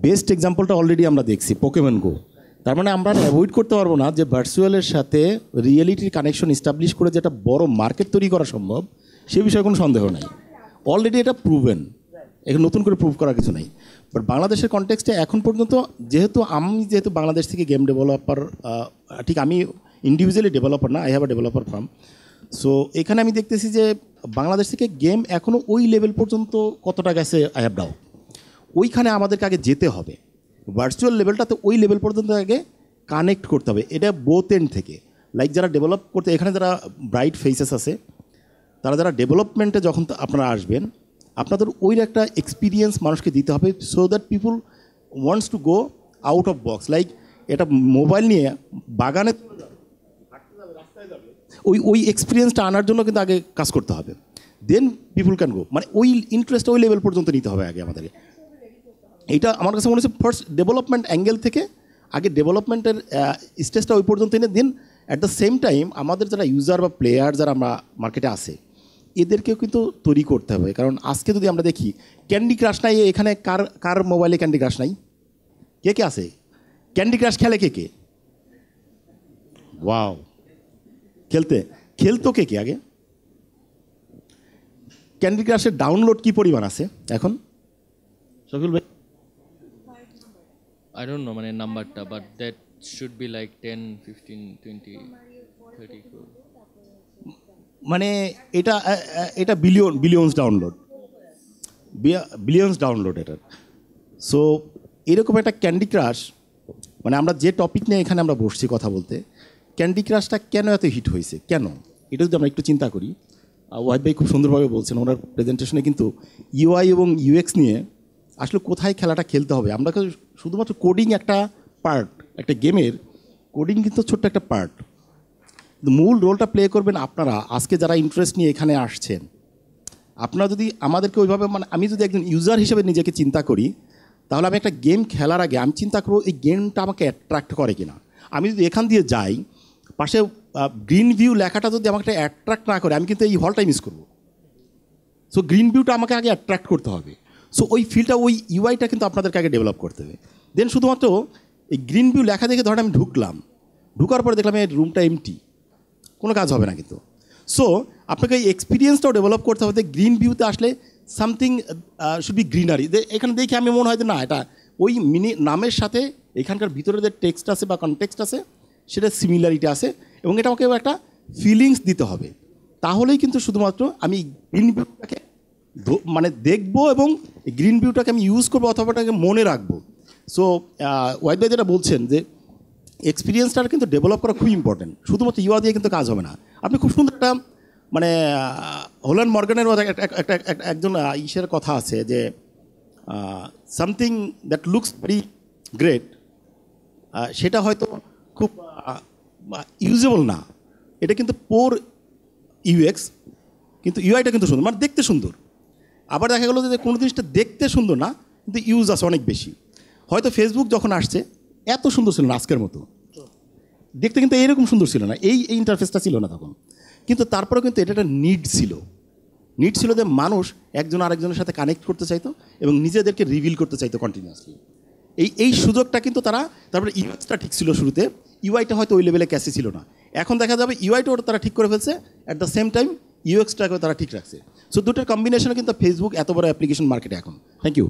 Best এক্সাম্পলটা already আমরা দেখছি Pokemon গো। তার মানে আমরা অ্যাভয়েড করতে পারবো না যে ভার্চুয়ালের সাথে রিয়েলিটির কানেকশন এস্টাবলিশ করে যেটা বড় মার্কেট তৈরি করা সম্ভব, সে বিষয়ে কোনো সন্দেহ নাই। অলরেডি এটা প্রুভেন, এখন নতুন করে প্রুভ করার কিছু নাই। বাট বাংলাদেশের কনটেক্সটে এখন পর্যন্ত যেহেতু বাংলাদেশ থেকে গেম ডেভেলপার, ঠিক আমি ইন্ডিভিজুয়ালি ডেভেলপার না, I have a developer farm. So এখানে আমি দেখতেছি যে বাংলাদেশ থেকে গেম এখনও ওই লেভেল পর্যন্ত কতটা গেছে আই হ্যাভ ডাউট। ওইখানে আমাদেরকে আগে যেতে হবে, ভার্চুয়াল লেভেলটাতে ওই লেভেল পর্যন্ত আগে কানেক্ট করতে হবে। এটা বোথ এন্ড থেকে, লাইক যারা ডেভেলপ করতে, এখানে যারা ব্রাইট ফেসেস আছে, তারা যারা ডেভেলপমেন্টে যখন আপনারা আসবেন, আপনাদের ওই একটা এক্সপিরিয়েন্স মানুষকে দিতে হবে, so that people wants to go out of box. Like এটা মোবাইল নিয়ে বাগানে ওই এক্সপিরিয়েন্সটা আনার জন্য কিন্তু আগে কাজ করতে হবে, দেন পিপুল ক্যান গো। মানে ওই ইন্টারেস্ট ওই লেভেল পর্যন্ত নিতে হবে আগে আমাদেরকে। এইটা আমার কাছে মনে হচ্ছে ফার্স্ট ডেভেলপমেন্ট অ্যাঙ্গেল থেকে আগে ডেভেলপমেন্টের স্টেজটা ওই পর্যন্ত এনে দেন। অ্যাট দ্য সেম টাইম আমাদের যারা ইউজার বা প্লেয়ার যারা আমরা মার্কেটে আছে, এদেরকেও কিন্তু তৈরি করতে হবে। কারণ আজকে যদি আমরা দেখি ক্যান্ডি ক্রাশ নাই, এখানে কার মোবাইলে ক্যান্ডি ক্রাশ নাই? কে কে আছে ক্যান্ডি ক্রাশ খেলে? কে কে? ওয়াও, খেলতো কে কে আগে? ক্যান্ডি ক্রাশের ডাউনলোড কি পরিমাণ আছে এখন শফিউল ভাই? I don't know মানে নাম্বারটা, but that should be like 10, 15, 20, 30 crore. মানে এটা বিলিয়ন্স ডাউনলোড এটার। সো এরকম একটা ক্যান্ডি ক্রাশ, মানে আমরা যে টপিক নিয়ে এখানে আমরা বসছি কথা বলতে, ক্যান্ডি ক্রাশটা কেন এত হিট হয়েছে, কেন? এটা যদি আমরা একটু চিন্তা করি, ওয়াহিদ ভাই খুব সুন্দরভাবে বলছেন ওনার প্রেজেন্টেশনে, কিন্তু ইউআই এবং ইউএক্স নিয়ে আসলে কোথায় খেলাটা খেলতে হবে। আমরা শুধুমাত্র কোডিং একটা পার্ট, একটা গেমের কোডিং কিন্তু ছোট্ট একটা পার্ট, মূল রোলটা প্লে করবেন আপনারা। আজকে যারা ইন্টারেস্ট নিয়ে এখানে আসছেন, আপনারা যদি আমাদেরকে ওইভাবে, মানে আমি যদি একজন ইউজার হিসেবে নিজেকে চিন্তা করি, তাহলে আমি একটা গেম খেলার আগে আমি চিন্তা করবো এই গেমটা আমাকে অ্যাট্রাক্ট করে কিনা। আমি যদি এখান দিয়ে যাই, পাশে গ্রিন ভিউ লেখাটা যদি আমাকে অ্যাট্রাক্ট না করে, আমি কিন্তু এই হলটাই মিস করবো। সো গ্রিন ভিউটা আমাকে আগে অ্যাট্রাক্ট করতে হবে। সো ওই ফিলটা, ওই ইউআইটা কিন্তু আপনাদেরকে আগে ডেভেলপ করতে হবে। দেন শুধুমাত্র এই গ্রিন ভিউ লেখা দেখে ধরেন আমি ঢুকার পরে দেখলাম এই রুমটা এমটি, কোনো কাজ হবে না কিন্তু। সো আপনাকে এই এক্সপিরিয়েন্সটাও ডেভেলপ করতে হবে। গ্রিন ভিউতে আসলে সামথিং শুড বি গ্রিনারি। এখানে দেখে আমি মনে হয় যে না, এটা ওই নামের সাথে এখানকার ভিতরে যে টেক্সট আছে বা কনটেক্সট আছে সেটা সিমিলারিটি আছে, এবং এটা আমাকে একটা ফিলিংস দিতে হবে। তাহলেই কিন্তু শুধুমাত্র আমি গ্রিন ভিউটাকে মানে দেখবো এবং গ্রিন ভিউটাকে আমি ইউজ করবো অথবা ওটাকে মনে রাখবো। সো ওয়াহিদ ভাই যেটা বলছেন যে এক্সপিরিয়েন্সটা কিন্তু ডেভেলপ করা খুব ইম্পর্টেন্ট, শুধুমাত্র ইউআই দিয়ে কিন্তু কাজ হবে না। আপনি খুব সুন্দর একটা, মানে হোল্যান্ড মর্গানের মধ্যে একজন ইসের কথা আছে যে something that looks very great, সেটা হয়তো খুব ইউজেবল না, এটা কিন্তু পোর ইউএক্স, কিন্তু ইউআইটা কিন্তু সুন্দর, মানে দেখতে সুন্দর। আবার দেখা গেলো যে কোনো জিনিসটা দেখতে সুন্দর না, কিন্তু ইউজ আছে অনেক বেশি। হয়তো ফেসবুক যখন আসছে এত সুন্দর ছিল না আজকের মতো, দেখতে কিন্তু এইরকম সুন্দর ছিল না, এই ইন্টারফেসটা ছিল না তখন। কিন্তু তারপরেও কিন্তু এটা একটা নিড ছিল যে মানুষ একজন আরেকজনের সাথে কানেক্ট করতে চাইতো এবং নিজেদেরকে রিভিল করতে চাইতো কন্টিনিউয়াসলি। এই সুযোগটা কিন্তু তারপরে ইউএক্সটা ঠিক ছিল শুরুতে, ইউআইটা হয়তো ওই লেভেলে ক্যাসে ছিল না। এখন দেখা যাবে ইউআইটাও তারা ঠিক করে ফেলছে, অ্যাট দ্য সেম টাইম ইউএক্সটাকেও তারা ঠিক রাখছে। সো দুটোর কম্বিনেশনে কিন্তু ফেসবুক এত বড় অ্যাপ্লিকেশন মার্কেটে এখন। Thank you.